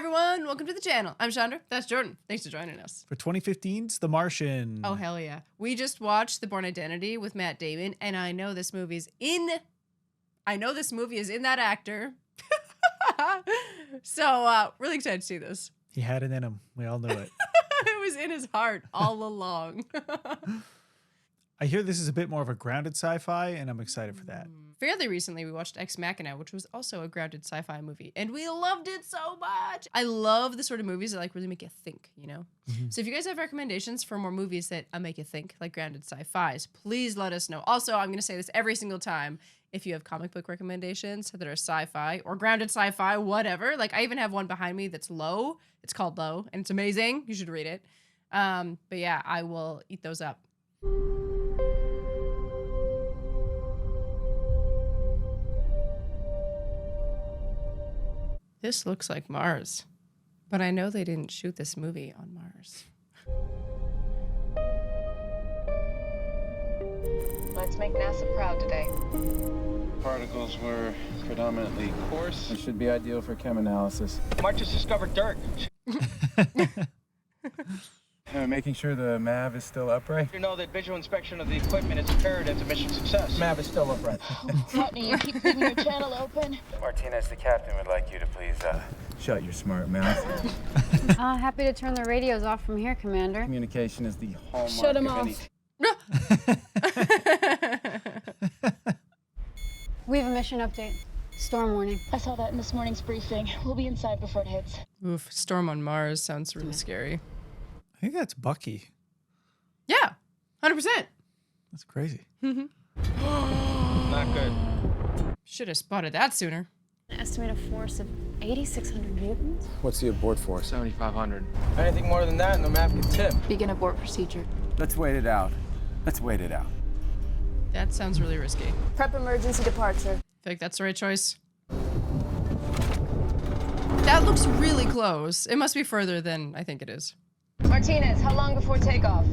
everyone, welcome to the channel. I'm Chandra, that's Jordan. Thanks for joining us. For 2015's The Martian. Oh, hell yeah. We just watched The Bourne Identity with Matt Damon, and I know this movie is in that actor. So, really excited to see this. He had it in him. We all knew it. It was in his heart all along. I hear this is a bit more of a grounded sci-fi, and I'm excited for that. Fairly recently, we watched Ex Machina, which was also a grounded sci-fi movie, and we loved it so much. I love the sort of movies that like really make you think, you know? So if you guys have recommendations for more movies that make you think, like grounded sci-fis, please let us know. Also, I'm going to say this every single time. If you have comic book recommendations that are sci-fi or grounded sci-fi, whatever. Like I even have one behind me that's Low. It's called Low, and it's amazing. You should read it. But yeah, I will eat those up. This looks like Mars, but I know they didn't shoot this movie on Mars. Let's make NASA proud today. Particles were predominantly coarse. It should be ideal for chem analysis. Martians discovered dirt. Making sure the MAV is still upright. You know that visual inspection of the equipment is imperative to mission success. MAV is still upright. Courtney, you keep leaving your channel open. Martinez, the captain, would like you to please shut your smart mouth. Happy to turn the radios off from here, Commander. Communication is the hallmark Shut 'em of any... We have a mission update. Storm warning. I saw that in this morning's briefing. We'll be inside before it hits. Oof, storm on Mars sounds really scary. I think that's Bucky. Yeah, 100%. That's crazy. Not good. Should have spotted that sooner. An estimated force of 8,600 mutants. What's the abort force? 7,500. Anything more than that and the map can tip. Begin abort procedure. Let's wait it out. That sounds really risky. Prep emergency departure. I feel like that's the right choice. That looks really close. It must be further than I think it is. Martinez, how long before takeoff?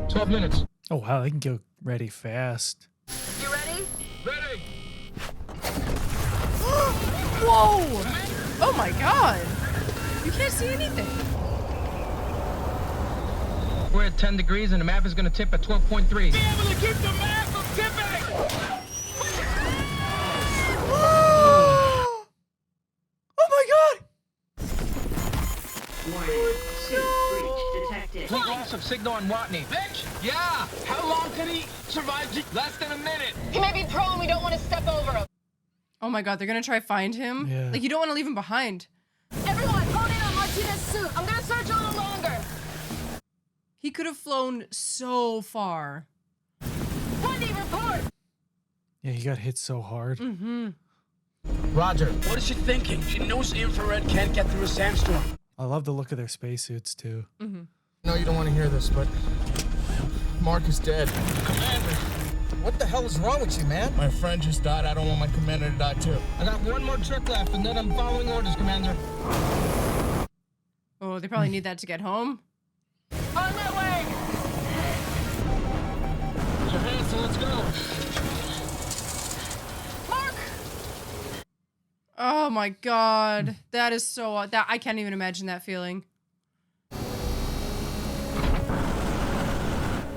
12 minutes. Oh, wow. They can get ready fast. You ready? Ready. Whoa! Oh my god! You can't see anything. We're at 10 degrees and the map is going to tip at 12.3. Be able to keep the map from tipping! Oh my god! Warning, suit breach detected. Complete loss of signal on Watney. Bitch! Yeah! How long can he survive? Less than a minute. He may be prone. We don't want to step over him. Oh my god, they're gonna try find him? Yeah. Like, you don't want to leave him behind. Everyone, hone in on Martinez's suit. I'm going to search a little longer. He could have flown so far. Wendy, report. Yeah, he got hit so hard. Roger. What is she thinking? She knows infrared can't get through a sandstorm. I love the look of their spacesuits, too. No, you don't want to hear this, but Mark is dead. Commander, What the hell is wrong with you, man? my friend just died. I don't want my commander to die too. I got one more trick left, and then I'm following orders, Commander. Oh, they probably need that to get home. On my way. Johansson, let's go. Mark. Oh my god. That is so... I can't even imagine that feeling.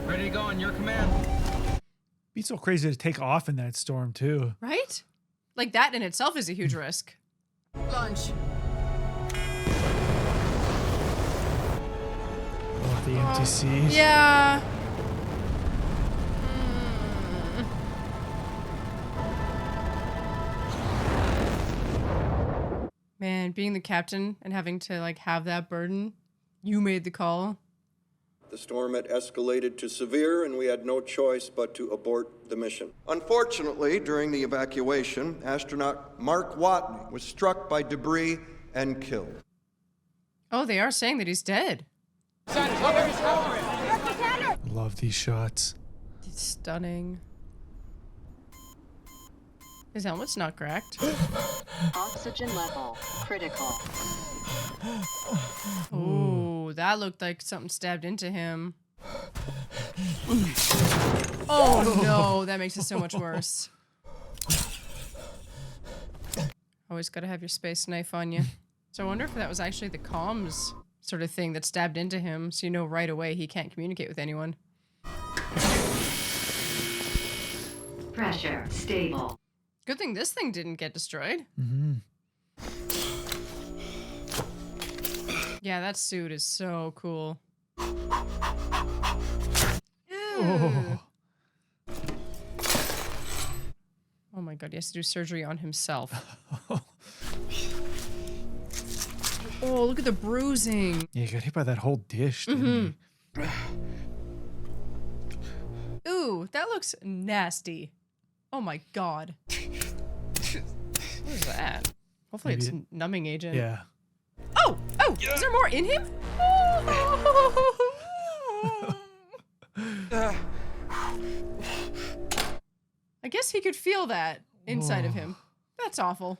Ready to go on your command. Be so crazy to take off in that storm, too. Right? Like, that in itself is a huge risk. Launch. Oh, the empty seas. Yeah. Man, being the captain and having to, like, have that burden. You made the call. The storm had escalated to severe, and we had no choice but to abort the mission. Unfortunately, during the evacuation, astronaut Mark Watney was struck by debris and killed. Oh, they are saying that he's dead. I love these shots. It's stunning. His helmet's not cracked. Oxygen level critical. Ooh, that looked like something stabbed into him. Oh no, that makes it so much worse. Always gotta have your space knife on you. So I wonder if that was actually the comms sort of thing that stabbed into him, so you know right away he can't communicate with anyone. Pressure stable. Good thing this thing didn't get destroyed. Mm-hmm. Yeah, that suit is so cool. Oh. Oh my god, he has to do surgery on himself. Oh, look at the bruising. Yeah, you got hit by that whole dish, didn't you? Ooh, that looks nasty. Oh my god. What is that? Hopefully Maybe it's numbing agent. Yeah. Oh! Oh! Is there more in him? I guess he could feel that inside of him. That's awful.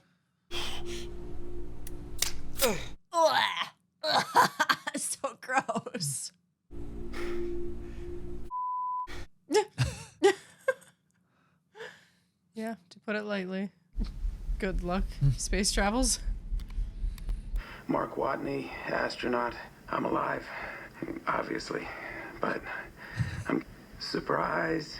So gross. Yeah, to put it lightly. Good luck, space travels. Mark Watney, astronaut. I'm alive, obviously, but I'm surprised.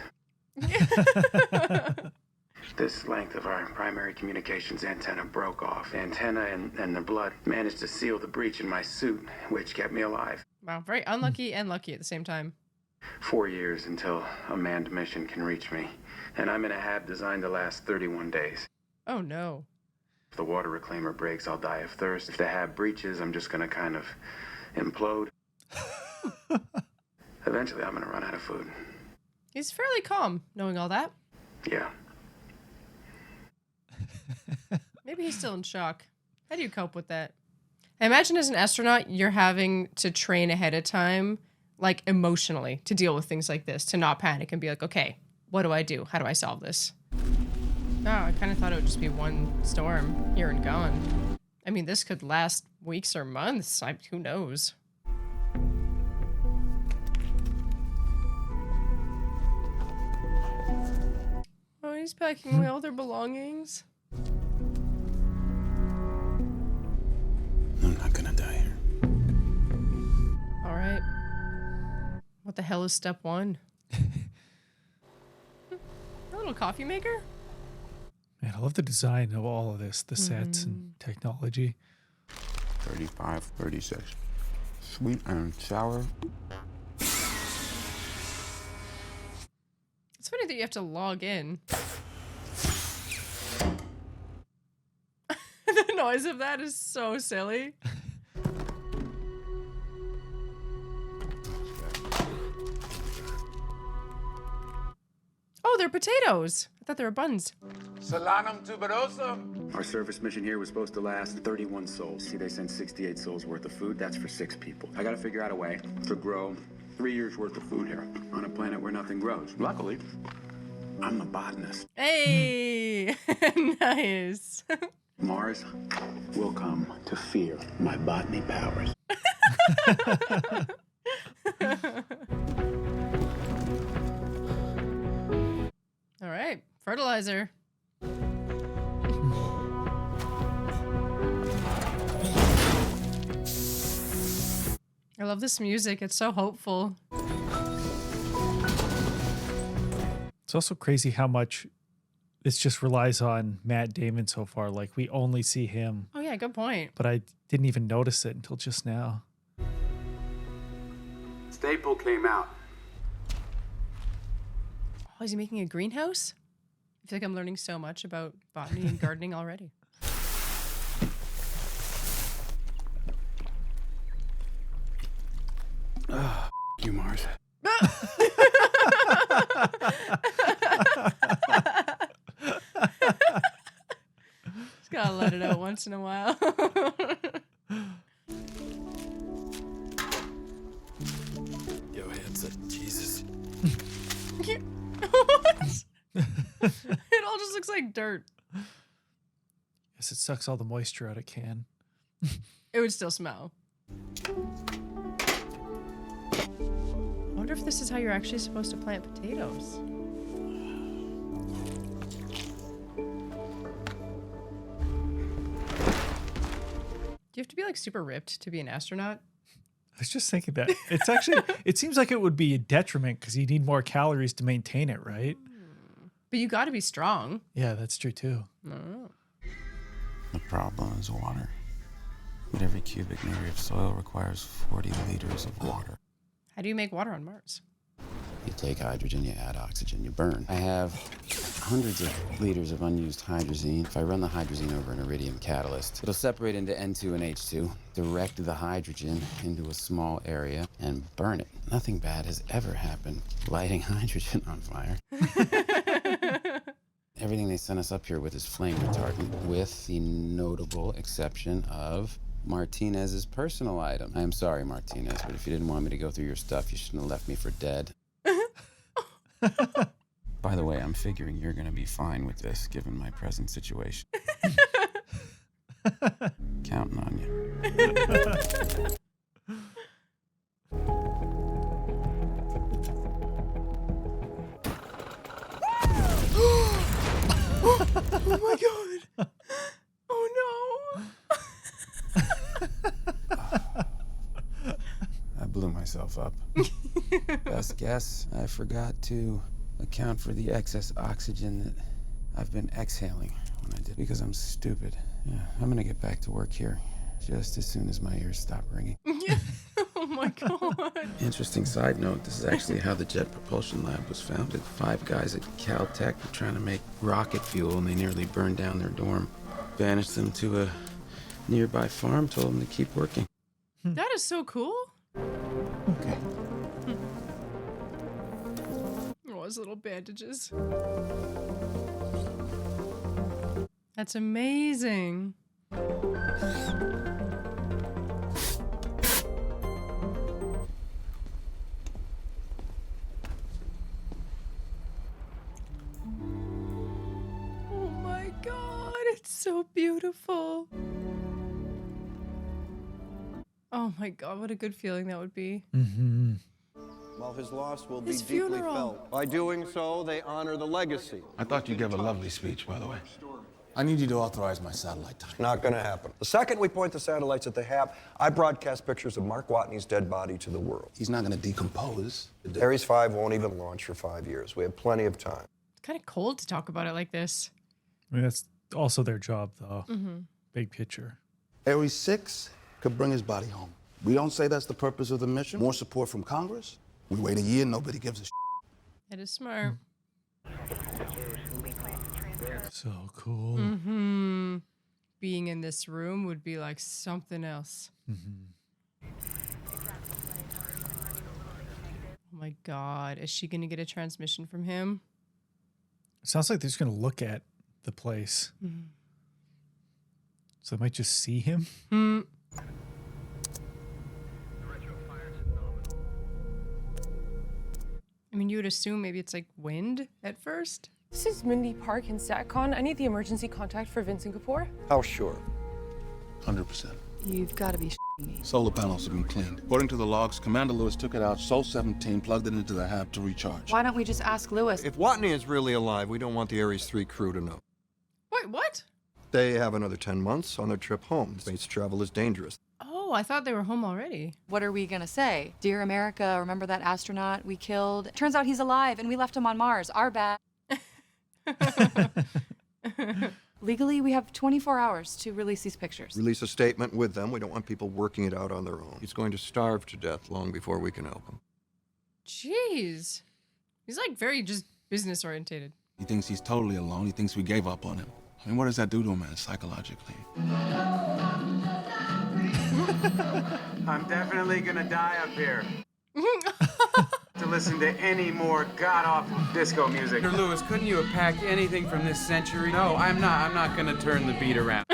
This length of our primary communications antenna broke off. The antenna and the blood managed to seal the breach in my suit, which kept me alive. Wow, very unlucky and lucky at the same time. 4 years until a manned mission can reach me, and I'm in a hab designed to last 31 days. Oh no. If the water reclaimer breaks, I'll die of thirst. If the hab breaches, I'm just gonna kind of implode. Eventually, I'm gonna run out of food. He's fairly calm, knowing all that. Yeah. Maybe he's still in shock. How do you cope with that? I imagine as an astronaut, you're having to train ahead of time, like emotionally, to deal with things like this, to not panic and be like, okay, what do I do? How do I solve this? No, I kind of thought it would just be one storm, here and gone. I mean, this could last weeks or months. Who knows? Oh, he's packing away all their belongings. I'm not gonna die here. All right. What the hell is step one? A little coffee maker? Man, I love the design of all of this, the sets and technology. 35, 36. Sweet and sour. It's funny that you have to log in. The noise of that is so silly. Oh, they're potatoes. I thought they were buns. Solanum tuberosum. Our service mission here was supposed to last 31 souls. See, they sent 68 souls worth of food. That's for 6 people. I gotta figure out a way to grow 3 years worth of food here on a planet where nothing grows. Luckily, I'm a botanist. Hey, nice. Mars will come to fear my botany powers. All right, fertilizer. I love this music. It's so hopeful. It's also crazy how much this just relies on Matt Damon so far. Like, we only see him. Oh, yeah, good point. But I didn't even notice it until just now. Staple came out. Oh, is he making a greenhouse? I feel like I'm learning so much about botany and gardening already. You, Mars. Just gotta let it out once in a while. Yo, headset, Jesus. What? It all just looks like dirt. Guess it sucks all the moisture out it can. It would still smell. I wonder if this is how you're actually supposed to plant potatoes. Do you have to be like super ripped to be an astronaut? I was just thinking that. It's actually, it seems like it would be a detriment because you need more calories to maintain it, right? But you got to be strong. Yeah, that's true too. Oh. The problem is water. But every cubic meter of soil requires 40 liters of water. How do you make water on Mars? You take hydrogen, you add oxygen, you burn. I have hundreds of liters of unused hydrazine. If I run the hydrazine over an iridium catalyst, it'll separate into N2 and H2, direct the hydrogen into a small area, and burn it. Nothing bad has ever happened lighting hydrogen on fire. Everything they sent us up here with is flame retardant, with the notable exception of Martinez's personal item. I am sorry, Martinez, but if you didn't want me to go through your stuff, you shouldn't have left me for dead. By the way, I'm figuring you're gonna be fine with this, given my present situation. Counting on you. Oh my god. Oh no. I blew myself up. Best guess, I forgot to account for the excess oxygen that I've been exhaling when I did, because I'm stupid. Yeah, I'm gonna get back to work here just as soon as my ears stop ringing. Oh my god. Interesting side note, this is actually how the Jet Propulsion Lab was founded. 5 guys at Caltech were trying to make rocket fuel and they nearly burned down their dorm. Banished them to a nearby farm, told them to keep working. That is so cool. Okay. Oh, his little bandages. That's amazing. Oh my god, it's so beautiful. Oh my god, what a good feeling that would be. Mm-hmm. While his loss will be His deeply funeral. felt. By doing so, they honor the legacy. I thought you gave a lovely speech, by the way. I need you to authorize my satellite time. Not going to happen. The second we point the satellites that they have, I broadcast pictures of Mark Watney's dead body to the world. He's not going to decompose. Ares 5 won't even launch for 5 years. We have plenty of time. It's kind of cold to talk about it like this. I mean, that's also their job, though. Mm-hmm. Big picture. Ares 6 could bring his body home. We don't say that's the purpose of the mission. More support from Congress. We wait a year, nobody gives a shit. It is smart. So cool. Mm-hmm. Being in this room would be like something else. Mm-hmm. Oh my god, is she gonna get a transmission from him? It sounds like they're just going to look at the place. Mm-hmm. So they might just see him. Mm. I mean, you would assume maybe it's like wind at first. This is Mindy Park in SATCON. I need the emergency contact for Vincent Kapoor. How sure? 100%. You've got to be shitting me. Solar panels have been cleaned. According to the logs, Commander Lewis took it out, Sol 17, plugged it into the hab to recharge. Why don't we just ask Lewis? If Watney is really alive, we don't want the Ares 3 crew to know. Wait, what? They have another 10 months on their trip home. Space travel is dangerous. Oh, I thought they were home already. What are we gonna say? Dear America, remember that astronaut we killed? Turns out he's alive and we left him on Mars. Our bad. Legally, we have 24 hours to release these pictures. Release a statement with them. We don't want people working it out on their own. He's going to starve to death long before we can help him. Jeez. He's like very just business orientated. He thinks he's totally alone. He thinks we gave up on him. I mean, what does that do to him, man, psychologically? I'm definitely gonna die up here. To listen to any more god-awful disco music. Mr. Lewis, couldn't you have packed anything from this century? No, I'm not gonna turn the beat around.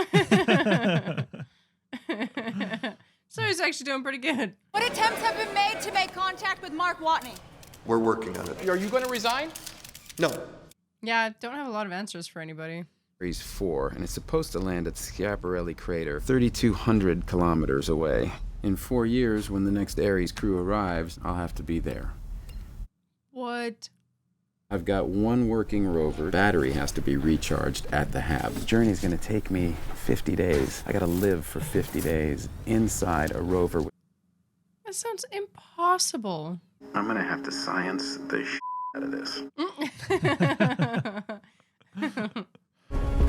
So he's actually doing pretty good. What attempts have been made to make contact with Mark Watney? We're working on it. Are you gonna resign? No. Yeah, don't have a lot of answers for anybody. Ares 4, and it's supposed to land at Schiaparelli crater, 3,200 kilometers away. In 4 years, when the next Ares crew arrives, I'll have to be there. What? I've got one working rover. Battery has to be recharged at the hab. The journey's gonna take me 50 days. I gotta live for 50 days inside a rover. That sounds impossible. I'm gonna have to science the shit out of this. I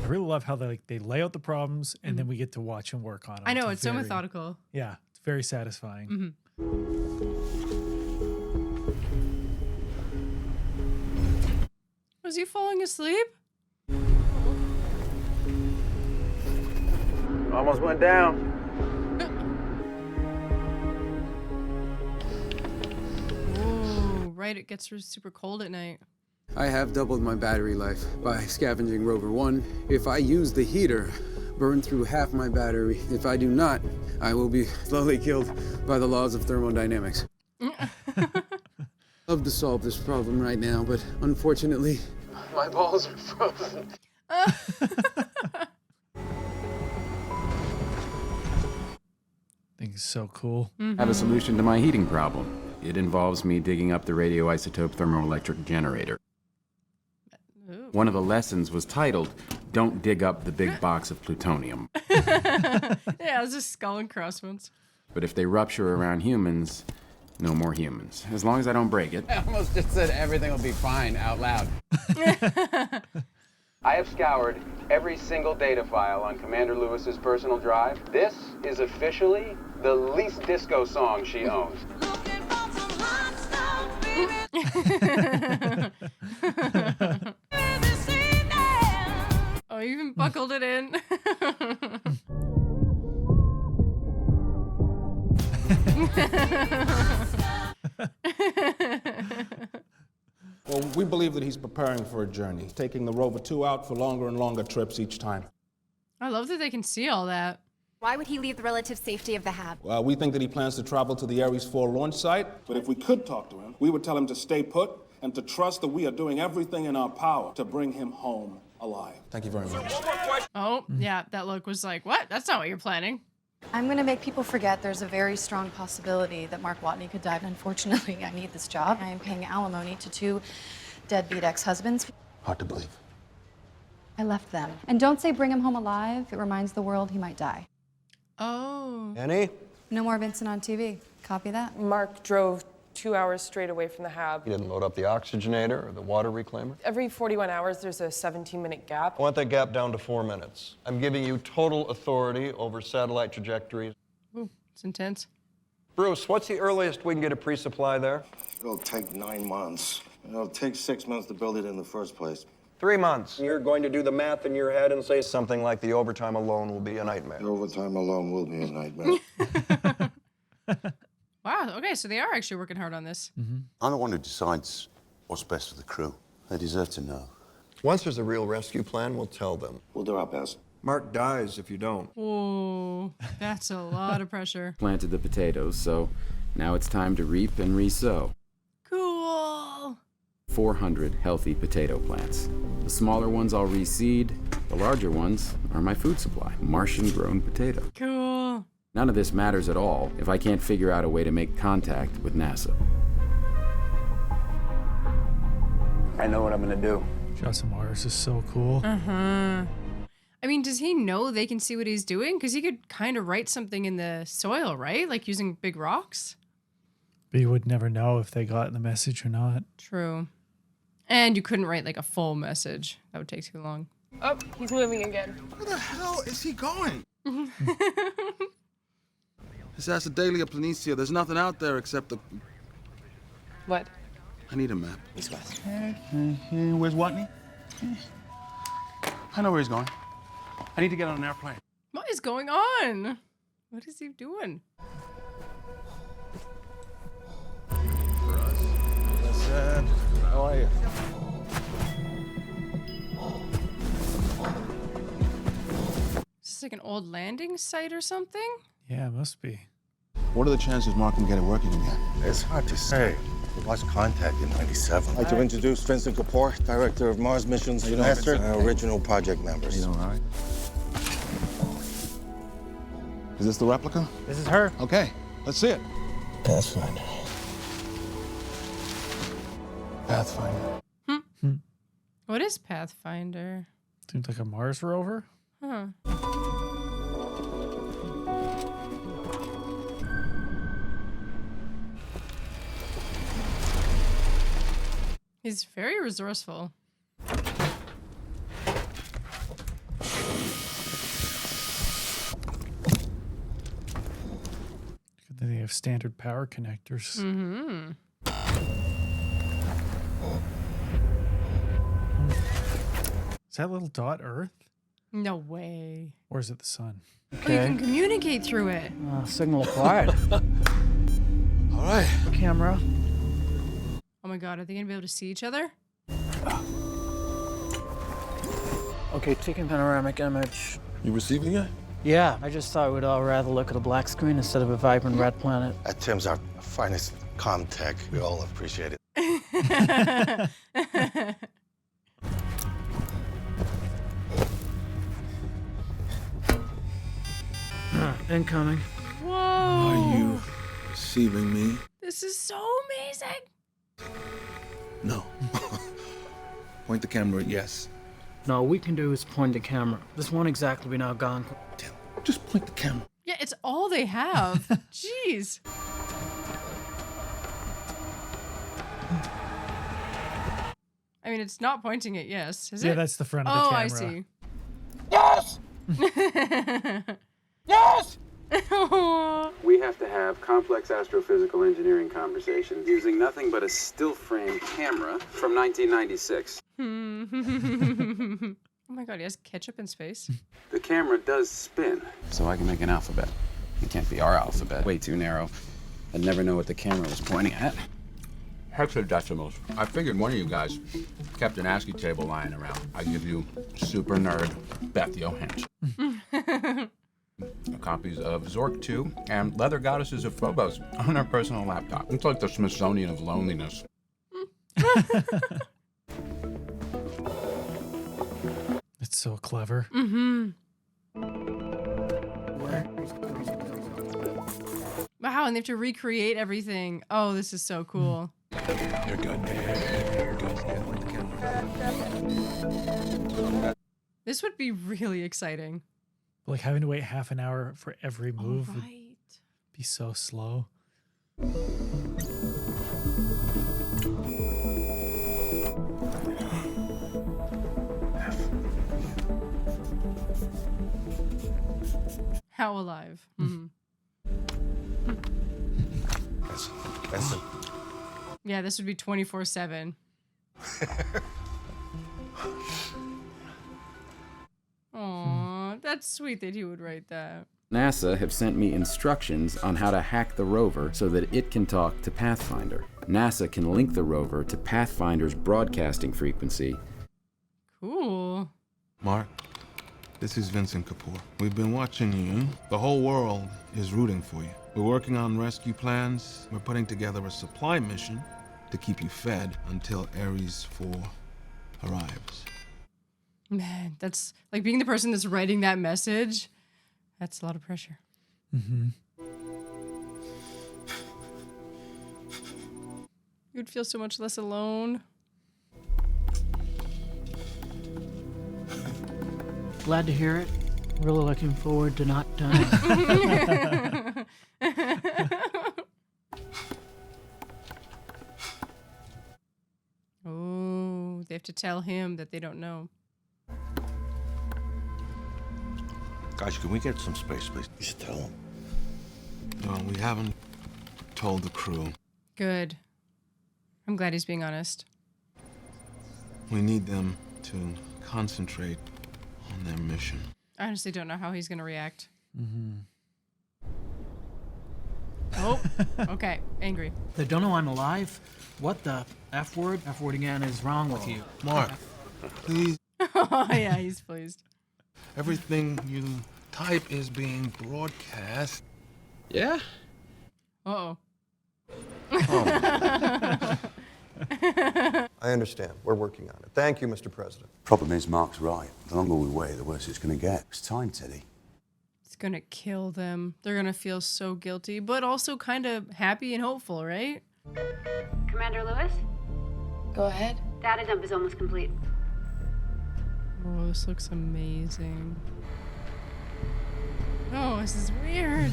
really love how they lay out the problems and then we get to watch them work on them. I know, it's so methodical. Yeah, it's very satisfying. Was he falling asleep? Almost went down. Ooh, right, it gets super cold at night. I have doubled my battery life by scavenging Rover 1. If I use the heater, burn through half my battery. If I do not, I will be slowly killed by the laws of thermodynamics. Love to solve this problem right now, but unfortunately, my balls are frozen. I think it's so cool. I have a solution to my heating problem. It involves me digging up the radioisotope thermoelectric generator. Ooh. One of the lessons was titled, "Don't Dig Up the Big Box of Plutonium." Yeah, it was just skull and crossbones. But if they rupture around humans, no more humans. As long as I don't break it. I almost just said everything will be fine out loud. I have scoured every single data file on Commander Lewis's personal drive. This is officially the least disco song she owns. Oh, you even buckled it in. Well, we believe that he's preparing for a journey, taking the Rover 2 out for longer and longer trips each time. I love that they can see all that. Why would he leave the relative safety of the hab? Well, we think that he plans to travel to the Ares 4 launch site, but if we could talk to him, we would tell him to stay put and to trust that we are doing everything in our power to bring him home alive. Thank you very much. Oh, yeah, that look was like, what? That's not what you're planning. I'm going to make people forget there's a very strong possibility that Mark Watney could die. Unfortunately, I need this job. I am paying alimony to 2 deadbeat ex-husbands. Hard to believe. I left them. And don't say bring him home alive. It reminds the world he might die. Oh. Annie? No more Vincent on TV. Copy that. Mark drove 2 hours straight away from the hab. You didn't load up the oxygenator or the water reclaimer? Every 41 hours, there's a 17-minute gap. I want that gap down to 4 minutes. I'm giving you total authority over satellite trajectories. Ooh, it's intense. Bruce, what's the earliest we can get a pre-supply there? It'll take 9 months. It'll take 6 months to build it in the first place. 3 months. You're going to do the math in your head and say something like the overtime alone will be a nightmare. The overtime alone will be a nightmare. Wow, okay, so they are actually working hard on this. I'm the one who decides what's best for the crew. They deserve to know. Once there's a real rescue plan, we'll tell them. We'll do our best. Mark dies if you don't. Whoa, that's a lot of pressure. Planted the potatoes, so now it's time to reap and re-sow. Cool. 400 healthy potato plants. The smaller ones I'll reseed. The larger ones are my food supply. Martian-grown potato. Cool. None of this matters at all if I can't figure out a way to make contact with NASA. I know what I'm gonna do. Justin Mars is so cool. I mean, does he know they can see what he's doing? Because he could kind of write something in the soil, right? Like using big rocks. But you would never know if they got the message or not. True. And you couldn't write like a full message. That would take too long. Oh, he's moving again. Where the hell is he going? This is Daily of Planitia. There's nothing out there except the... What? I need a map. This guy. Where's Watney? I know where he's going. I need to get on an airplane. What is going on? What is he doing? How are you? Is this like an old landing site or something? Yeah, it must be. What are the chances Mark can get it working again? It's hard to say. We lost contact in '97. I'd like to introduce Vincent Kapoor, Director of Mars Missions, Master, and our original project members. You know, all right. Is this the replica? This is her. Okay, let's see it. That's fine. Pathfinder. What is Pathfinder? Seems like a Mars rover. Huh. He's very resourceful. Then they have standard power connectors. Mm-hmm. Is that little dot Earth? No way. Or is it the sun? Oh, you can communicate through it. Signal acquired. All right. Camera. Oh my god, are they gonna be able to see each other? Okay, taking panoramic image. You receiving it? Yeah, I just thought we'd all rather look at a black screen instead of a vibrant red planet. Tim's our finest comm tech. We all appreciate it. Incoming. Whoa. Are you receiving me? This is so amazing. No. Point the camera at yes. No, all we can do is point the camera. This won't exactly be now gone. Just point the camera. Yeah, it's all they have. Jeez. I mean, it's not pointing at yes, is it? Yeah, that's the front of the camera. Oh, I see. Yes! Yes! We have to have complex astrophysical engineering conversations using nothing but a still frame camera from 1996. Oh my god, he has ketchup in space. The camera does spin, so I can make an alphabet. It can't be our alphabet. Way too narrow. I'd never know what the camera was pointing at. Hexadecimals. I figured one of you guys kept an ASCII table lying around. I give you super nerd Bethio hints. Copies of Zork 2 and Leather Goddesses of Phobos on our personal laptop. It's like the Smithsonian of loneliness. It's so clever. Mm-hmm. Wow, and they have to recreate everything. Oh, this is so cool. You're good. You're good. Yeah, point the camera. This would be really exciting. Like having to wait half an hour for every move would Right. be so slow. How alive. Mhm. Benson. Yeah, this would be 24/7. Aw, that's sweet that he would write that. NASA have sent me instructions on how to hack the rover so that it can talk to Pathfinder. NASA can link the rover to Pathfinder's broadcasting frequency. Cool. Mark, this is Vincent Kapoor. We've been watching you. The whole world is rooting for you. We're working on rescue plans. We're putting together a supply mission to keep you fed until Ares 4 arrives. Man, that's like being the person that's writing that message. That's a lot of pressure. Mm-hmm. You'd feel so much less alone. Glad to hear it. Really looking forward to not dying. Oh, they have to tell him that they don't know. Guys, can we get some space, please? You should tell him. No, we haven't told the crew. Good. I'm glad he's being honest. We need them to concentrate on their mission. I honestly don't know how he's going to react. Mm-hmm. Oh, okay. Angry. They don't know I'm alive? What the F word? F word again is wrong with you. Mark, please. Oh, yeah, he's pleased. Everything you type is being broadcast. Yeah? Uh-oh. I understand. We're working on it. Thank you, Mr. President. Problem is, Mark's right. The longer we wait, the worse it's going to get. It's time, Teddy. It's going to kill them. They're going to feel so guilty, but also kind of happy and hopeful, right? Commander Lewis? Go ahead. Data dump is almost complete. Oh, this looks amazing. Oh, this is weird.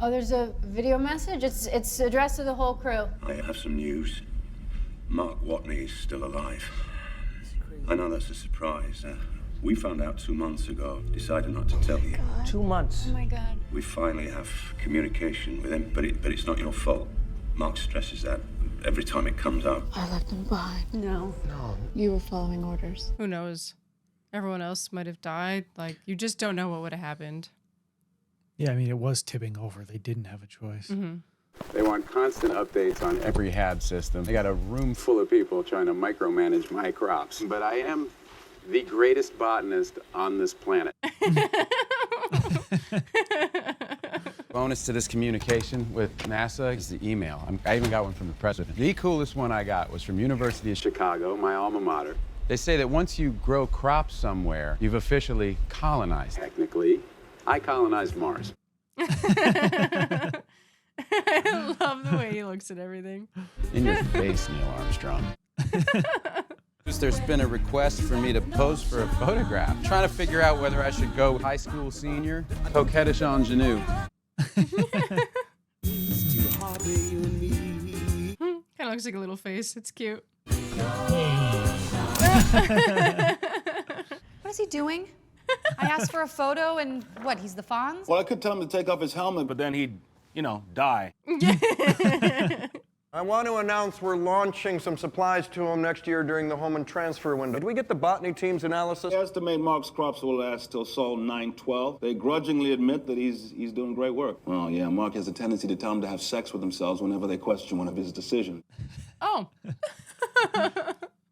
Oh, there's a video message? It's addressed to the whole crew. I have some news. Mark Watney's still alive. I know that's a surprise. We found out 2 months ago, decided not to tell you. 2 months. Oh my God. We finally have communication with him, but it's not your fault. Mark stresses that every time it comes up. I left him behind. No. You were following orders. Who knows? Everyone else might have died. Like, you just don't know what would have happened. Yeah, I mean, it was tipping over. They didn't have a choice. Mm-hmm. They want constant updates on every HAB system. They got a room full of people trying to micromanage my crops. But I am the greatest botanist on this planet. Bonus to this communication with NASA is the email. I even got one from the president. The coolest one I got was from University of Chicago, my alma mater. They say that once you grow crops somewhere, you've officially colonized. Technically, I colonized Mars. I love the way he looks at everything. In your face, Neil Armstrong. There's been a request for me to pose for a photograph. I'm trying to figure out whether I should go high school senior, coquettish ingenue. Kind of looks like a little face. It's cute. What is he doing? I asked for a photo and what, he's the Fonz? Well, I could tell him to take off his helmet, but then he'd, die. I want to announce we're launching some supplies to him next year during the home and transfer window. Did we get the botany team's analysis? They estimate Mark's crops will last till Sol 912. They grudgingly admit that he's doing great work. Well, yeah, Mark has a tendency to tell them to have sex with themselves whenever they question one of his decisions. Oh.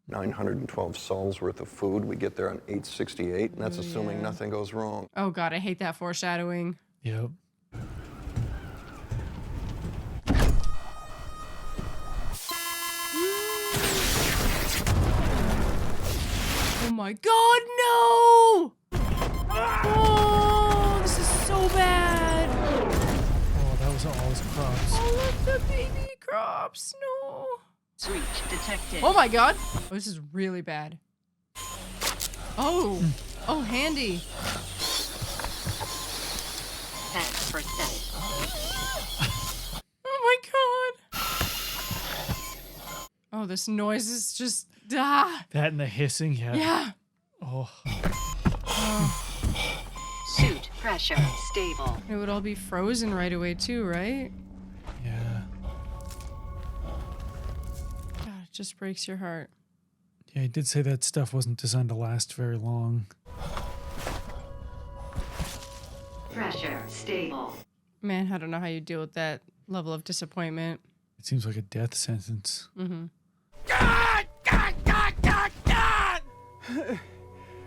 912 sols worth of food. We get there on 868, and that's assuming nothing goes wrong. Oh God, I hate that foreshadowing. Yep. Oh my God, no! Oh, this is so bad. Oh, that was all his crops. All of the baby crops, no. Breach detected. Oh my God. Oh, this is really bad. Oh, handy. 10%. Oh my God. Oh, this noise is just, That and the hissing, yeah. Yeah. Oh. Suit pressure stable. It would all be frozen right away too, right? Yeah. God, it just breaks your heart. Yeah, he did say that stuff wasn't designed to last very long. Pressure stable. Man, I don't know how you deal with that level of disappointment. It seems like a death sentence. Mm-hmm. God!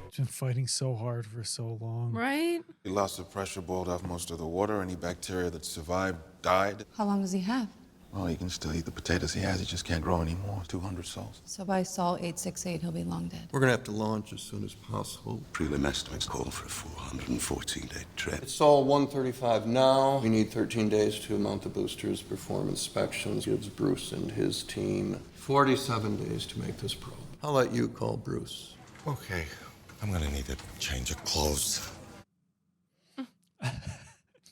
He's been fighting so hard for so long. Right? He lost the pressure, boiled off most of the water. Any bacteria that survived died. How long does he have? Well, he can still eat the potatoes he has. He just can't grow anymore. 200 souls. So by Sol 868, he'll be long dead. We're going to have to launch as soon as possible. Preliminary call for a 414-day trip. It's Sol 135 now. We need 13 days to mount the boosters, perform inspections. Gives Bruce and his team 47 days to make this probe. I'll let you call Bruce. Okay. I'm gonna need a change of clothes.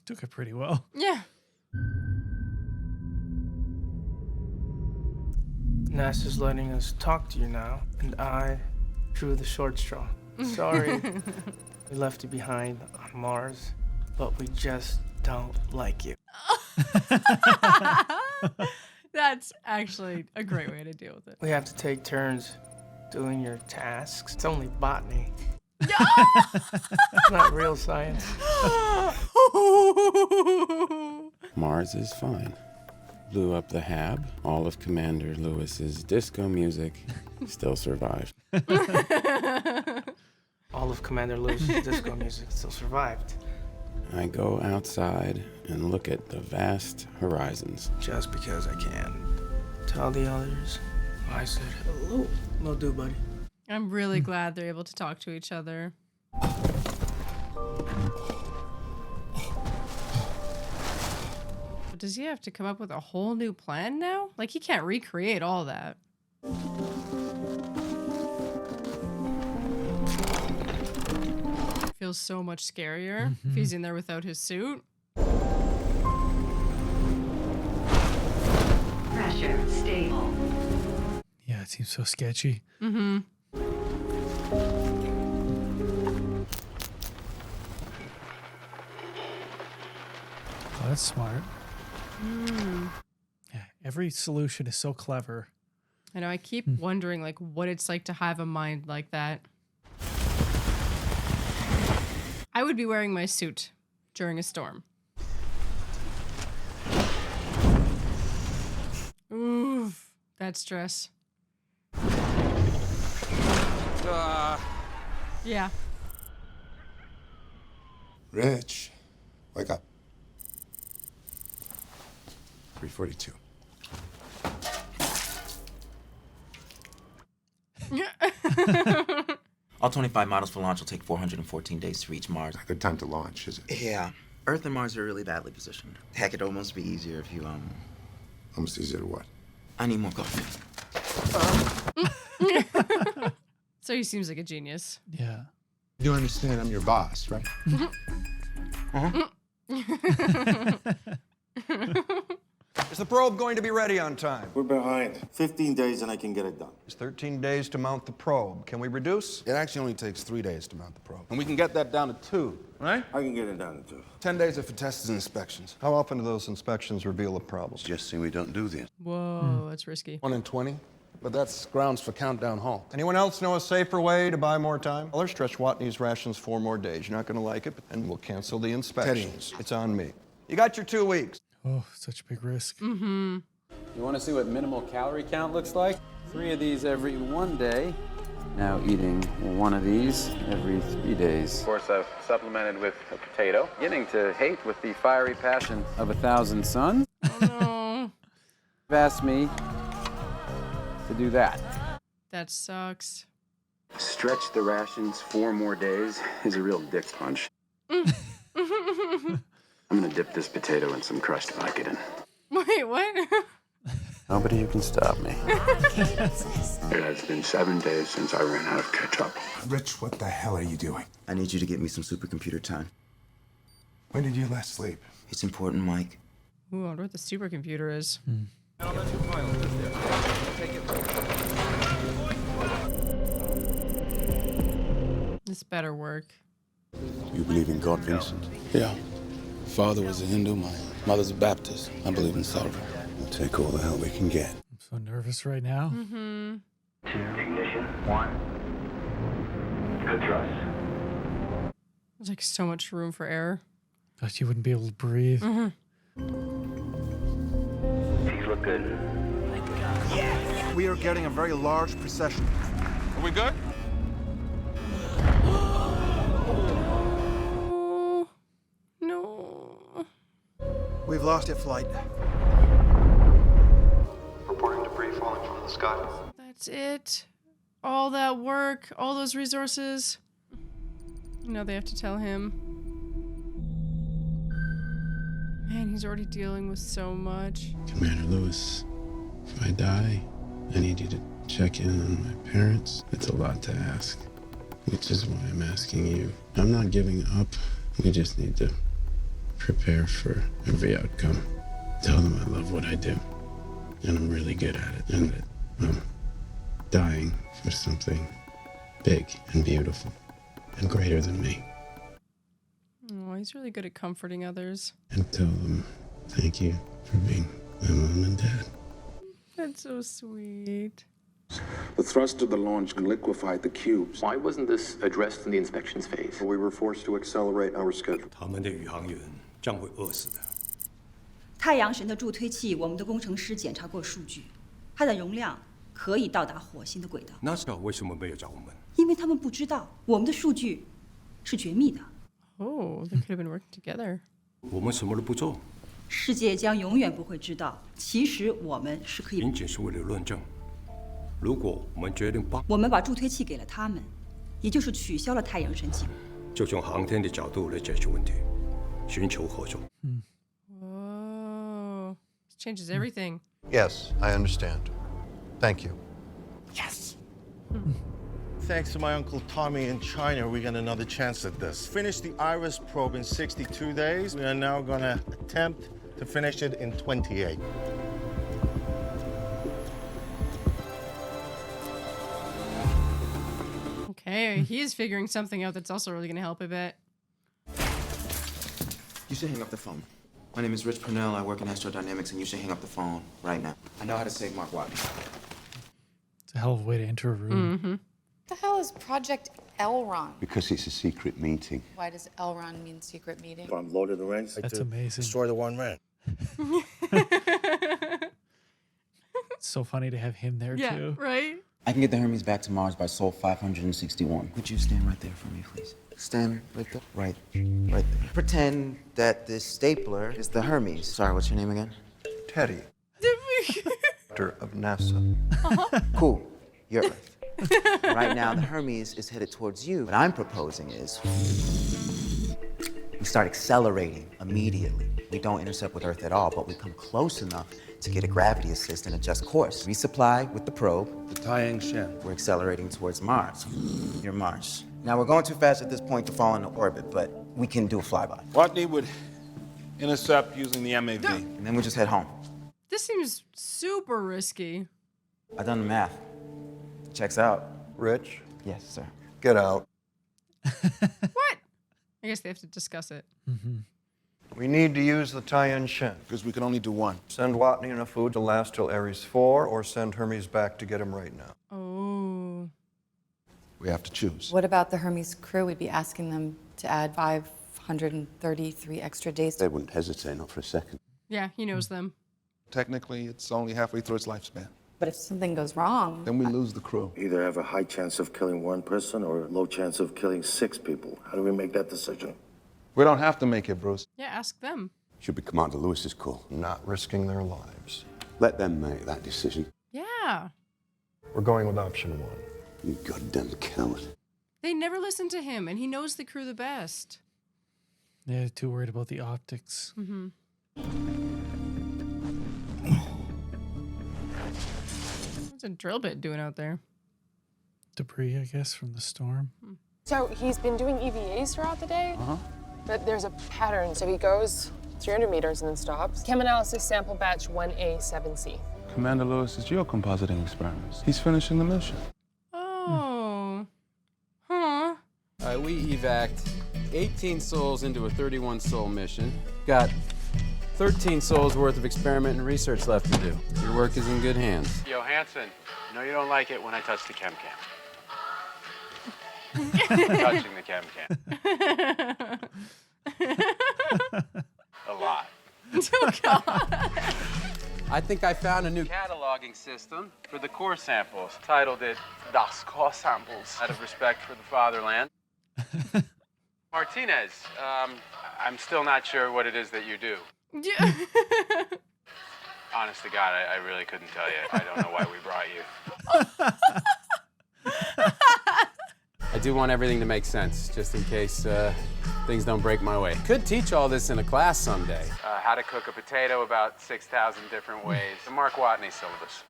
Took it pretty well. Yeah. NASA's letting us talk to you now, and I drew the short straw. Sorry, we left you behind on Mars, but we just don't like you. That's actually a great way to deal with it. We have to take turns doing your tasks. It's only botany. It's not real science. Mars is fine. Blew up the HAB. All of Commander Lewis's disco music still survived. All of Commander Lewis's disco music still survived. I go outside and look at the vast horizons. Just because I can. Tell the others I said hello. Will do, buddy. I'm really glad they're able to talk to each other. Does he have to come up with a whole new plan now? Like, he can't recreate all that. Feels so much scarier if he's in there without his suit. Pressure stable. Yeah, it seems so sketchy. Mm-hmm. Oh, that's smart. Mm. Yeah, every solution is so clever. I know, I keep wondering like what it's like to have a mind like that. I would be wearing my suit during a storm. Oof, that stress. Yeah. Rich, wake up. 3:42. All 25 models for launch will take 414 days to reach Mars. Good time to launch, is it? Yeah. Earth and Mars are really badly positioned. Heck, it'd almost be easier if you, Almost easier to what? I need more coffee. So he seems like a genius. Yeah. You understand I'm your boss, right? Is the probe going to be ready on time? We're behind. 15 days and I can get it done. It's 13 days to mount the probe. Can we reduce? It actually only takes 3 days to mount the probe. And we can get that down to 2, right? I can get it down to 2. 10 days are for tests and inspections. How often do those inspections reveal a problem? Just say we don't do this. Whoa, that's risky. 1 in 20. But that's grounds for countdown halt. Anyone else know a safer way to buy more time? I'll stretch Watney's rations 4 more days. You're not going to like it, and we'll cancel the inspections. It's on me. You got your 2 weeks. Oh, such a big risk. Mm-hmm. You want to see what minimal calorie count looks like? 3 of these every 1 day. Now eating 1 of these every 3 days. Of course, I've supplemented with a potato. Beginning to hate with the fiery passion Of 1,000 suns. Oh no. You've asked me to do that. That sucks. Stretch the rations 4 more days is a real dick punch. I'm gonna dip this potato in some crushed Vicodin. Wait, what? Nobody can stop me. It has been 7 days since I ran out of ketchup. Rich, what the hell are you doing? I need you to get me some supercomputer time. When did you last sleep? It's important, Mike. Ooh, I wonder what the supercomputer is. This better work. You believe in God, Vincent? Yeah. Father was a Hindu, my mother's a Baptist. I believe in Sarva. We'll take all the help we can get. I'm so nervous right now. Mm-hmm. 2, ignition, 1. Good thrust. There's like so much room for error. Thought you wouldn't be able to breathe. Mm-hmm. These look good. We are getting a very large procession. Are we good? Oh, no. We've lost it, flight. Reporting debris falling from the sky. That's it. All that work, all those resources. Now they have to tell him. Man, he's already dealing with so much. Commander Lewis, if I die, I need you to check in on my parents. It's a lot to ask, which is why I'm asking you. I'm not giving up. We just need to prepare for every outcome. Tell them I love what I do, and I'm really good at it, and that I'm dying for something big and beautiful and greater than me. Oh, he's really good at comforting others. And tell them thank you for being my mom and dad. That's so sweet. The thrust of the launch liquefied the cubes. Why wasn't this addressed in the inspections phase? We were forced to accelerate our schedule. 他们的宇航员将会饿死的。太阳神的助推器，我们的工程师检查过数据，它的容量可以到达火星的轨道。NASA 为什么没有找我们？因为他们不知道我们的数据是绝密的。Oh, they could have been working together. 我们什么都不做，世界将永远不会知道，其实我们是可以。仅仅是为了论证。如果我们决定帮，我们把助推器给了他们，也就是取消了太阳神计划。就从航天的角度来解决问题，寻求合作。Whoa. This changes everything. Yes, I understand. Thank you. Yes. Thanks to my Uncle Tommy in China, we got another chance at this. Finished the iris probe in 62 days. We are now gonna attempt to finish it in 28. Okay, he's figuring something out that's also really going to help a bit. You should hang up the phone. My name is Rich Purnell. I work in astrodynamics, and you should hang up the phone right now. I know how to save Mark Watney. It's a hell of a way to enter a room. Mm-hmm. What the hell is Project Elron? Because it's a secret meeting. Why does Elron mean secret meeting? From Lord of the Rings. That's amazing. Destroy the One Ring. It's so funny to have him there too. Right? I can get the Hermes back to Mars by Sol 561. Would you stand right there for me, please? Stand right there. Right there. Pretend that this stapler is the Hermes. Sorry, what's your name again? Teddy, director of NASA. Cool. You're Earth. Right now, the Hermes is headed towards you. What I'm proposing is we start accelerating immediately. We don't intercept with Earth at all, but we come close enough to get a gravity assist and adjust course. Resupply with the probe. The Taiyang Shen. We're accelerating towards Mars. You're Mars. Now, we're going too fast at this point to fall into orbit, but we can do a flyby. Watney would intercept using the MAV. And then we just head home. This seems super risky. I've done the math. Checks out. Rich, Yes, sir. get out. What? I guess they have to discuss it. Mm-hmm. We need to use the Tian Shen. Because we can only do one. Send Watney enough food to last till Ares 4, or send Hermes back to get him right now. Oh. We have to choose. What about the Hermes crew? We'd be asking them to add 533 extra days. They wouldn't hesitate, not for a second. Yeah, he knows them. Technically, it's only halfway through its lifespan. But if something goes wrong, Then we lose the crew. Either have a high chance of killing one person or a low chance of killing 6 people. How do we make that decision? We don't have to make it, Bruce. Yeah, ask them. Should be Commander Lewis's call. Not risking their lives. Let them make that decision. Yeah. We're going with option 1. You goddamn coward. They never listen to him, and he knows the crew the best. Yeah, they're too worried about the optics. Mm-hmm. What's a drill bit doing out there? Debris, I guess, from the storm. So he's been doing EVAs throughout the day, but there's a pattern. So he goes 300 meters and then stops. Chem analysis sample batch 1A7C. Commander Lewis's geocompositing experiments. He's finishing the mission. Oh. Huh. We evac'd 18 souls into a 31 soul mission. Got 13 souls worth of experiment and research left to do. Your work is in good hands. Yo, Hanson, I know you don't like it when I touch the chem cam. Touching the chem cam. A lot. Oh, God. I think I found a new cataloging system for the core samples. Titled it Das Core Samples, out of respect for the fatherland. Martinez, I'm still not sure what it is that you do. Yeah. Honest to God, I really couldn't tell you. I don't know why we brought you. I do want everything to make sense, just in case things don't break my way. Could teach all this in a class someday. How to cook a potato about 6,000 different ways. The Mark Watney syllabus.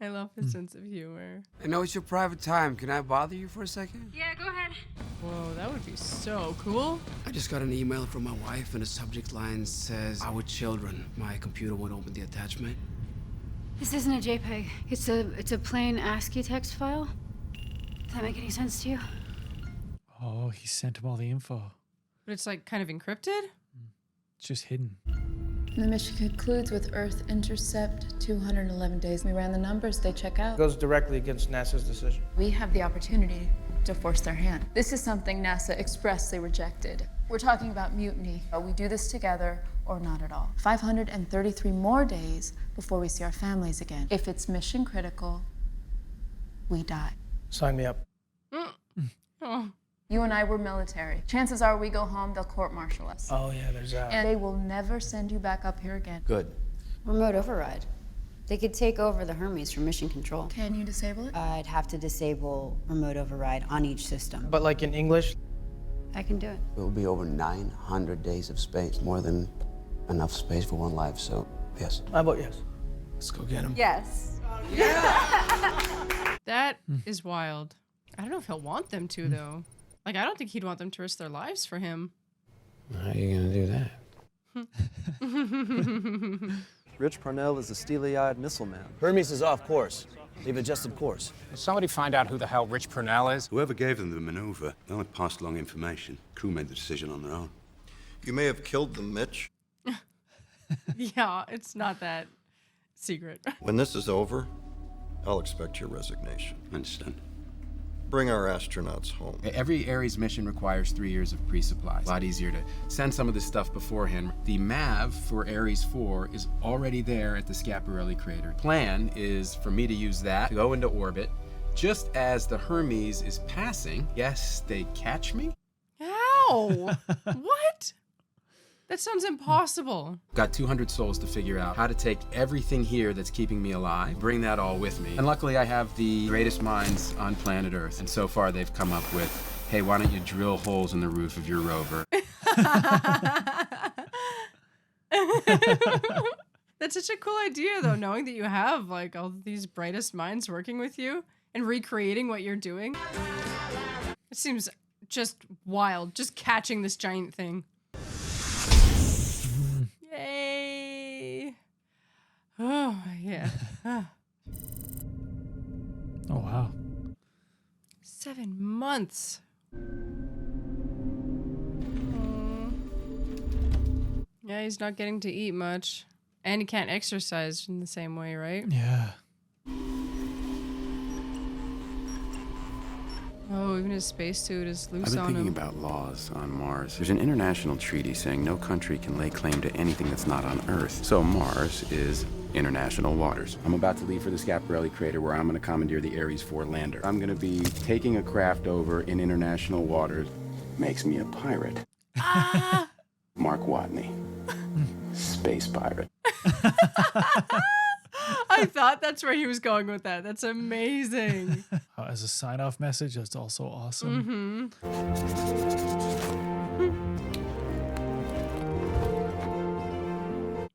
I love his sense of humor. I know it's your private time. Can I bother you for a second? Yeah, go ahead. Whoa, that would be so cool. I just got an email from my wife, and the subject line says, "Our children." My computer won't open the attachment. This isn't a JPEG. It's a plain ASCII text file. Does that make any sense to you? Oh, he sent him all the info. But it's like kind of encrypted? It's just hidden. The mission concludes with Earth intercept 211 days. We ran the numbers, they check out. It goes directly against NASA's decision. We have the opportunity to force their hand. This is something NASA expressly rejected. We're talking about mutiny. We do this together or not at all. 533 more days before we see our families again. If it's mission critical, we die. Sign me up. Oh. You and I were military. Chances are we go home, they'll court-martial us. Oh, yeah, there's that. And they will never send you back up here again. Good. Remote override. They could take over the Hermes from mission control. Can you disable it? I'd have to disable remote override on each system. But like in English? I can do it. It will be over 900 days of space, more than enough space for one life, so yes. How about yes? Let's go get him. Yes. That is wild. I don't know if he'll want them to, though. Like, I don't think he'd want them to risk their lives for him. How are you gonna do that? Rich Parnell is a steely-eyed missile man. Hermes is off course. They've adjusted course. Will somebody find out who the hell Rich Purnell is? Whoever gave them the maneuver, they only passed along information. Crew made the decision on their own. You may have killed them, Mitch. Yeah, it's not that secret. When this is over, I'll expect your resignation. I understand. Bring our astronauts home. Every Ares mission requires 3 years of pre-supplies. A lot easier to send some of this stuff beforehand. The MAV for Ares 4 is already there at the Schiaparelli crater. Plan is for me to use that to go into orbit. Just as the Hermes is passing, yes, they catch me? How? What? That sounds impossible. Got 200 souls to figure out how to take everything here that's keeping me alive, bring that all with me. And luckily I have the greatest minds on planet Earth. And so far they've come up with, hey, why don't you drill holes in the roof of your rover? That's such a cool idea, though, knowing that you have like all these brightest minds working with you and recreating what you're doing. It seems just wild, just catching this giant thing. Yay! Oh, yeah. Oh, wow. 7 months. Yeah, he's not getting to eat much. And he can't exercise in the same way, right? Yeah. Oh, even his spacesuit is loose I've been on thinking him. about laws on Mars. There's an international treaty saying no country can lay claim to anything that's not on Earth. So Mars is international waters. I'm about to leave for the Schiaparelli crater where I'm going to commandeer the Ares 4 lander. I'm going to be taking a craft over in international waters. Makes me a pirate. Mark Watney. Space pirate. I thought that's where he was going with that. That's amazing. As a sign-off message, that's also awesome.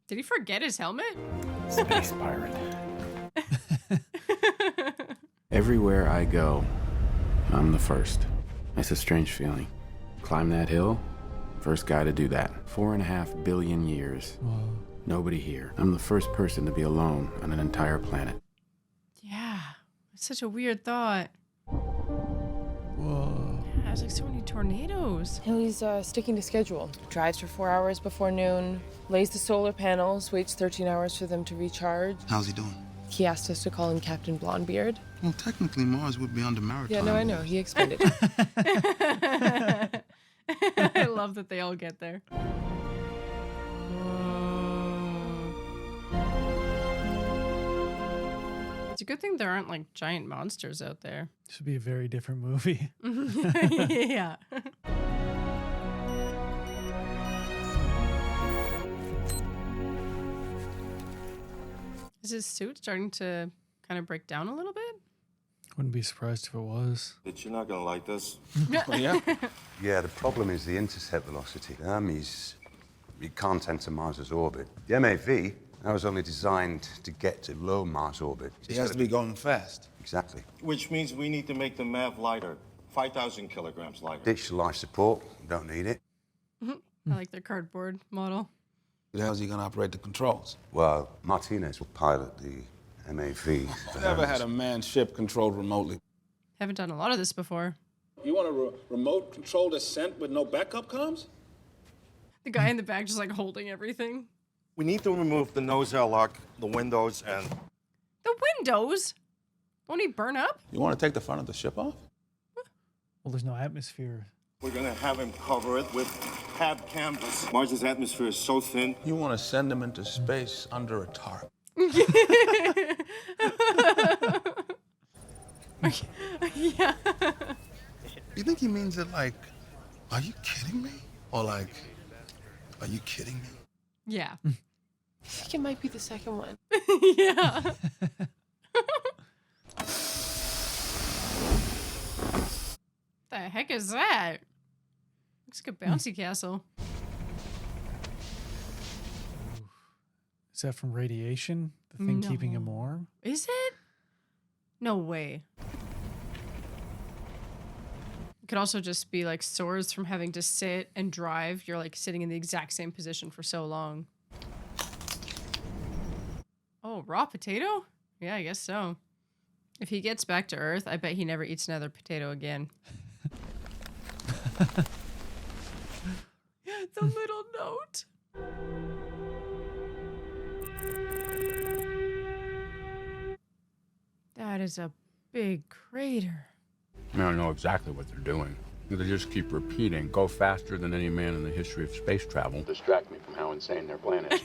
Did he forget his helmet? Space pirate. Everywhere I go, I'm the first. It's a strange feeling. Climb that hill, first guy to do that. 4.5 billion years. Whoa. Nobody here. I'm the first person to be alone on an entire planet. Yeah. It's such a weird thought. Whoa. Yeah, there's like so many tornadoes. He's sticking to schedule. Drives for 4 hours before noon, lays the solar panels, waits 13 hours for them to recharge. How's he doing? He asked us to call him Captain Blondebeard. Well, technically, Mars would be under maritime. Yeah, no, I know. He explained it. I love that they all get there. It's a good thing there aren't like giant monsters out there. This would be a very different movie. Yeah. Is his suit starting to kind of break down a little bit? Wouldn't be surprised if it was. Bitch, you're not gonna like this. Yeah, the problem is the intercept velocity. The Hermes, it can't enter Mars's orbit. The MAV, that was only designed to get to low Mars orbit. He has to be going fast. Exactly. Which means we need to make the MAV lighter. 5,000 kilograms lighter. Ditch the life support, don't need it. I like their cardboard model. How's he gonna operate the controls? Well, Martinez will pilot the MAV. Never had a manned ship controlled remotely. Haven't done a lot of this before. You want a remote control descent with no backup comms? The guy in the back just like holding everything. We need to remove the nose airlock, the windows, and... The windows? Won't he burn up? You want to take the front of the ship off? Well, there's no atmosphere. We're gonna have him cover it with pad canvas. Mars's atmosphere is so thin. You want to send him into space under a tarp. Yeah. You think he means it like, are you kidding me? Or like, are you kidding me? Yeah. I think it might be the second one. Yeah. The heck is that? Looks like a bouncy castle. Is that from radiation? The thing keeping him warm? Is it? No way. It could also just be like sores from having to sit and drive. You're like sitting in the exact same position for so long. Oh, raw potato? Yeah, I guess so. If he gets back to Earth, I bet he never eats another potato again. The little note. That is a big crater. I mean, I know exactly what they're doing. They just keep repeating, go faster than any man in the history of space travel. Distract me from how insane their plan is.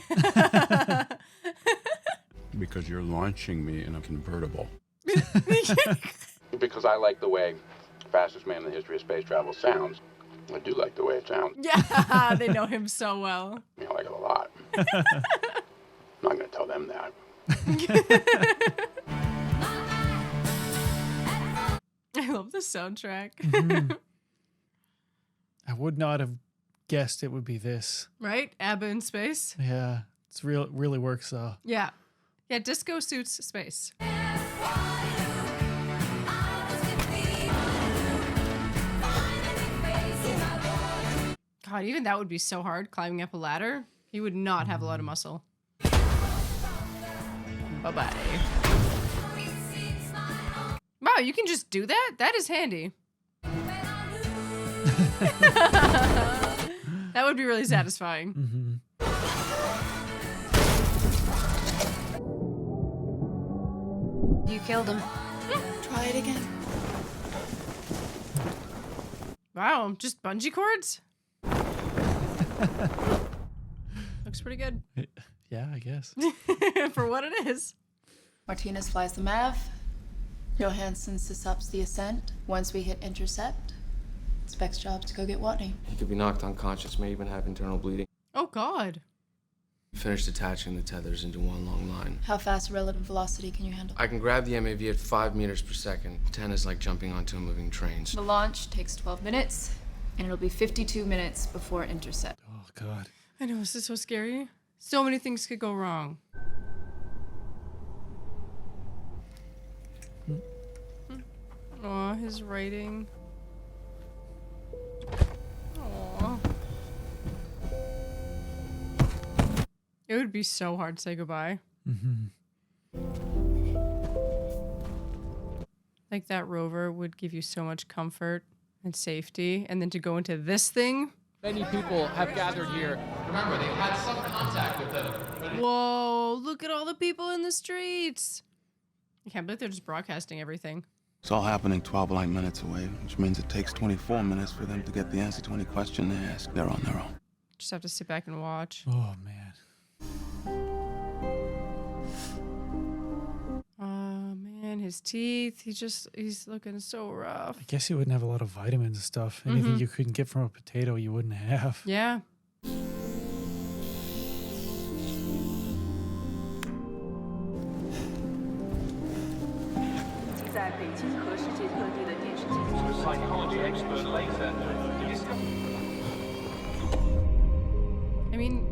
Because you're launching me in a convertible. Because I like the way fastest man in the history of space travel sounds. I do like the way it sounds. Yeah, they know him so well. I mean, I like it a lot. I'm not going to tell them that. I love the soundtrack. I would not have guessed it would be this. Right? ABBA in space. Yeah, it's really works though. Yeah. Yeah, disco suits space. God, even that would be so hard, climbing up a ladder. He would not have a lot of muscle. Bye-bye. Wow, you can just do that? That is handy. That would be really satisfying. You killed him. Try it again. Wow, just bungee cords? Looks pretty good. Yeah, I guess. For what it is. Martinez flies the MAV. Johansson sets the ascent. Once we hit intercept, Spec's job to go get Watney. He could be knocked unconscious, may even have internal bleeding. Oh, God. Finish attaching the tethers into one long line. How fast relative velocity can you handle? I can grab the MAV at 5 meters per second. 10 is like jumping onto a moving train. The launch takes 12 minutes, and it'll be 52 minutes before intercept. Oh, God. I know, this is so scary. So many things could go wrong. Aw, his writing. Aw. It would be so hard to say goodbye. Like that rover would give you so much comfort and safety, and then to go into this thing. Many people have gathered here. Remember, they've had some contact with them. Whoa, look at all the people in the streets. I can't believe they're just broadcasting everything. It's all happening 12 light minutes away, which means it takes 24 minutes for them to get the answer to any question they ask. They're on their own. Just have to sit back and watch. Oh, man. Oh, man, his teeth. He's looking so rough. I guess you wouldn't have a lot of vitamins and stuff. Anything you couldn't get from a potato, you wouldn't have. Yeah. I mean,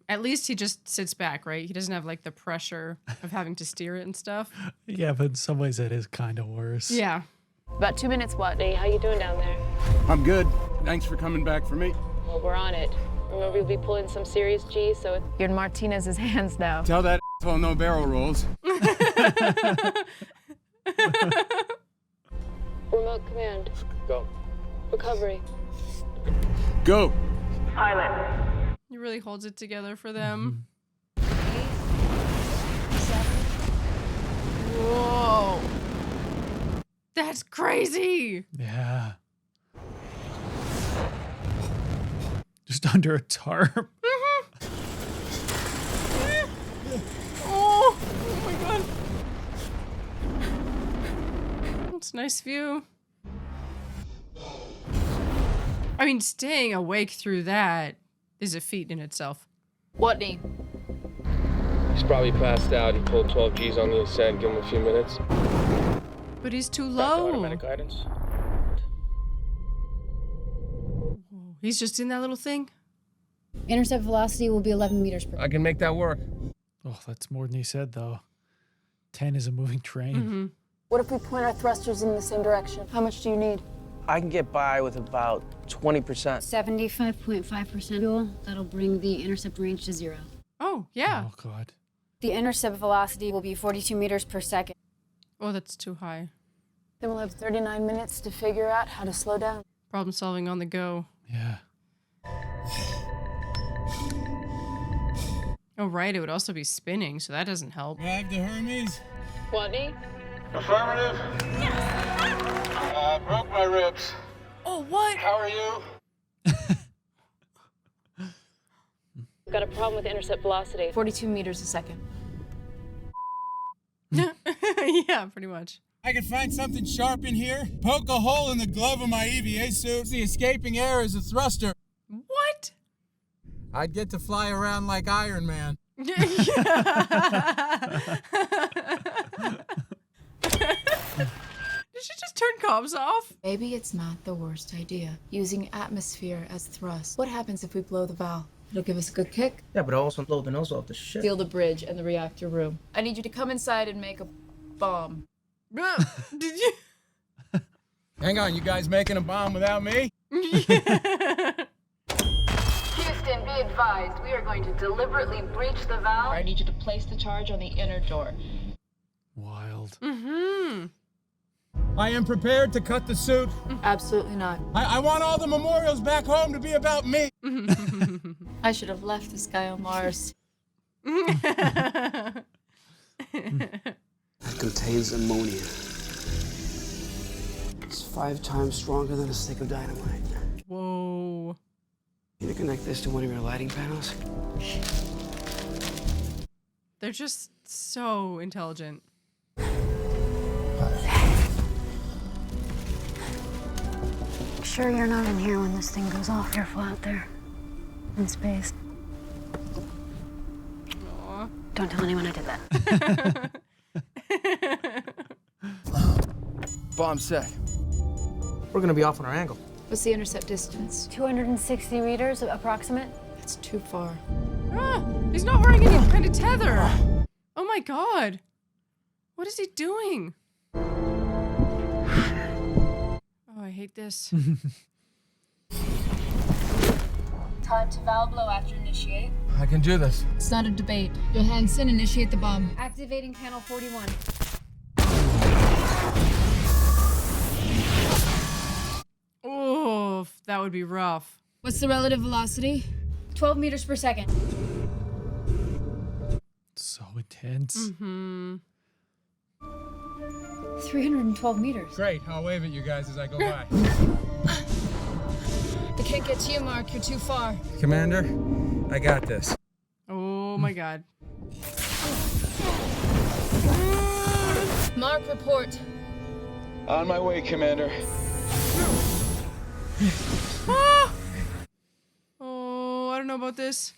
at least he just sits back, right? He doesn't have like the pressure of having to steer it and stuff. Yeah, but in some ways that is kind of worse. Yeah. About 2 minutes, Watney. How you doing down there? I'm good. Thanks for coming back for me. Well, we're on it. Remember, we'll be pulling some serious G, so you're in Martinez's hands now. Tell that asshole no barrel rolls. Remote command. Go. Recovery. Go. Pilot. He really holds it together for them. Whoa. That's crazy. Yeah. Just under a tarp. Oh my God. It's a nice view. I mean, staying awake through that is a feat in itself. Watney. He's probably passed out. He pulled 12 Gs on the ascent. Give him a few minutes. But he's too Back to low. automatic guidance. He's just in that little thing. Intercept velocity will be 11 meters per. I can make that work. Oh, that's more than he said, though. 10 is a moving train. What if we point our thrusters in the same direction? How much do you need? I can get by with about 20%. 75.5% fuel. That'll bring the intercept range to 0. Oh, yeah. Oh, God. The intercept velocity will be 42 meters per second. Oh, that's too high. Then we'll have 39 minutes to figure out how to slow down. Problem solving on the go. Yeah. Oh, right. It would also be spinning, so that doesn't help. Grab the Hermes. Watney? Affirmative. Broke my ribs. Oh, what? How are you? We've got a problem with intercept velocity. 42 meters a second. Yeah, pretty much. I can find something sharp in here. Poke a hole in the glove of my EVA suit. The escaping air is a thruster. What? I'd get to fly around like Iron Man. Did she just turn comms off? Maybe it's not the worst idea. Using atmosphere as thrust. What happens if we blow the valve? It'll give us a good kick. Yeah, but also blow the nose off the ship. Seal the bridge and the reactor room. I need you to come inside and make a bomb. Did you? Hang on, you guys making a bomb without me? Houston, be advised. We are going to deliberately breach the valve. I need you to place the charge on the inner door. Wild. I am prepared to cut the suit. Absolutely not. I want all the memorials back home to be about me. I should have left this guy on Mars. That contains ammonia. It's 5 times stronger than a stick of dynamite. Whoa. Need to connect this to one of your lighting panels? They're just so intelligent. Sure you're not in here when this thing goes off. Careful out there. In space. Aww. Don't tell anyone I did that. Bomb set. We're gonna be off on our angle. What's the intercept distance? 260 meters approximate. That's too far. Ah, he's not wearing any kind of tether. Oh my god. What is he doing? Oh, I hate this. Time to valve blow after initiate. I can do this. It's not a debate. Johansson, initiate the bomb. Activating panel 41. Oh, that would be rough. What's the relative velocity? 12 meters per second. So intense. 312 meters. Great, I'll wave at you guys as I go by. I can't get to you, Mark. You're too far. Commander, I got this. Oh my god. Mark, report. On my way, Commander. Ah! Oh, I don't know about this.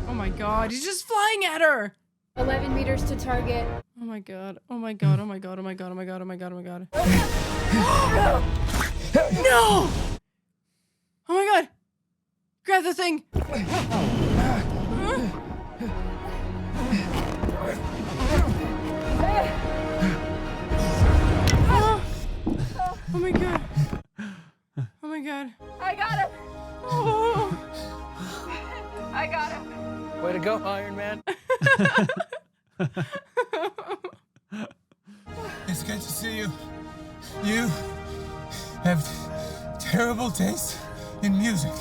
Oh my god, he's just flying at her. 11 meters to target. Oh my god. Oh my god. Oh my god. Oh my god. Oh my god. Oh my god. Oh my god. No! Oh my god. Grab the thing. Oh my god. Oh my god. I got him. Oh. I got him. Way to go, Iron Man. It's good to see you. You have terrible taste in music.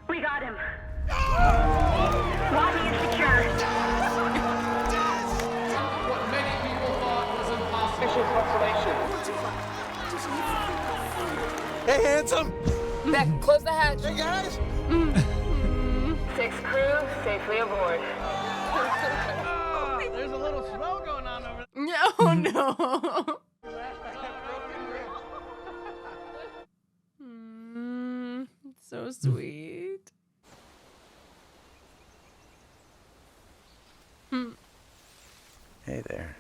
We got him. Lobby is secure. What many people thought was impossible. Mission confirmation. Hey, handsome. Beck, close the hatch. Hey, guys. 6 crew safely aboard. There's a little snow going on over there. Oh no. So sweet. Hey there.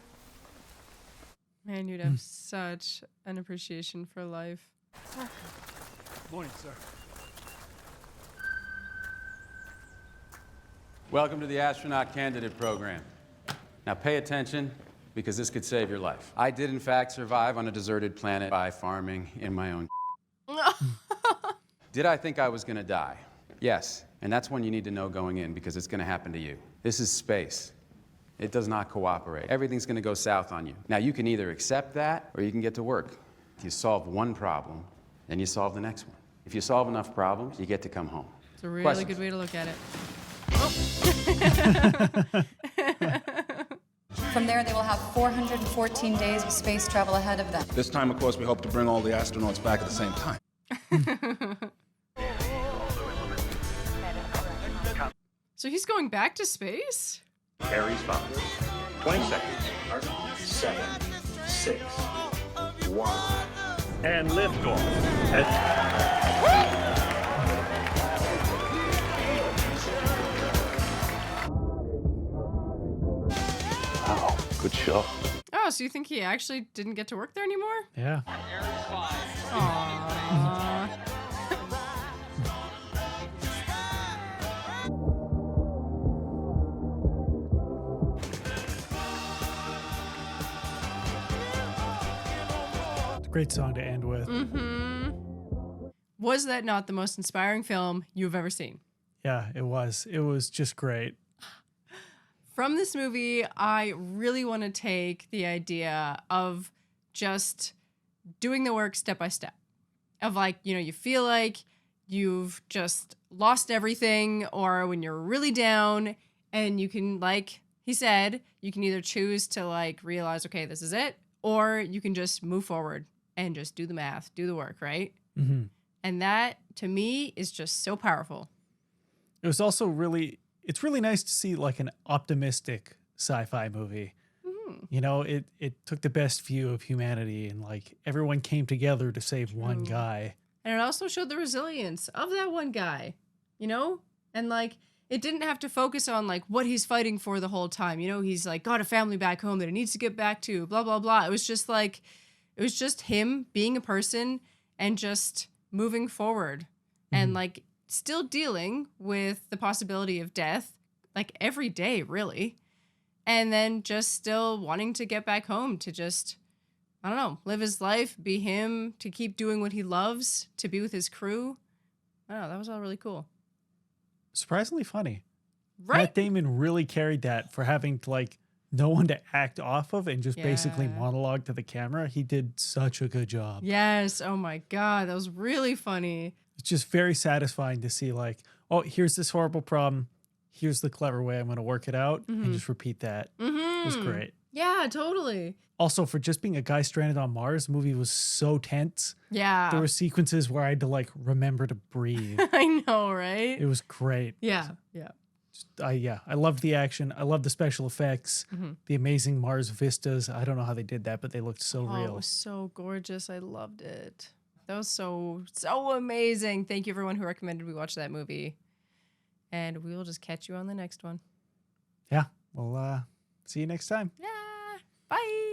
Man, you'd have such an appreciation for life. Morning, sir. Welcome to the astronaut candidate program. Now pay attention, because this could save your life. I did, in fact, survive on a deserted planet by farming in my own. Did I think I was gonna die? Yes, and that's when you need to know going in, because it's gonna happen to you. This is space. It does not cooperate. Everything's gonna go south on you. Now, you can either accept that, or you can get to work. If you solve one problem, then you solve the next one. If you solve enough problems, you get to come home. It's a really Questions? good way to look at it. From there, they will have 414 days of space travel ahead of them. This time, of course, we hope to bring all the astronauts back at the same time. So he's going back to space? Harry's father. 20 seconds. 7, 6, 1. And liftoff. Wow, good shot. Oh, so you think he actually didn't get to work there anymore? Yeah. Aww. Great song to end with. Mm-hmm. Was that not the most inspiring film you've ever seen? Yeah, it was. It was just great. From this movie, I really want to take the idea of just doing the work step by step. Of like, you know, you feel like you've just lost everything, or when you're really down, and you can, like he said, you can either choose to like realize, okay, this is it, or you can just move forward and just do the math, do the work, right? Mm-hmm. And that, to me, is just so powerful. It was also it's really nice to see like an optimistic sci-fi movie. Mm-hmm. You know, it took the best view of humanity, and like everyone came together to save one guy. And it also showed the resilience of that one guy, you know? And like, it didn't have to focus on like what he's fighting for the whole time. You know, he's like got a family back home that he needs to get back to, blah, blah, blah. It was just like, it was just him being a person and just moving forward and like still dealing with the possibility of death, like every day, really. And then just still wanting to get back home to just, I don't know, live his life, be him, to keep doing what he loves, to be with his crew. I don't know, that was all really cool. Surprisingly funny. Right? Matt Damon really carried that for having like no one to act off of and just basically monologue to the camera. He did such a good job. Yes. Oh my God. That was really funny. It's just very satisfying to see like, oh, here's this horrible problem. Here's the clever way I'm going to work it out, and just repeat that. It was great. Yeah, totally. Also, for just being a guy stranded on Mars, the movie was so tense. Yeah. There were sequences where I had to like remember to breathe. I know, right? It was great. Yeah. Yeah. I loved the action. I loved the special effects, the amazing Mars vistas. I don't know how they did that, but they looked so It real. was so gorgeous. I loved it. That was so amazing. Thank you everyone who recommended we watch that movie. And we will just catch you on the next one. Yeah. Well, see you next time. Yeah. Bye.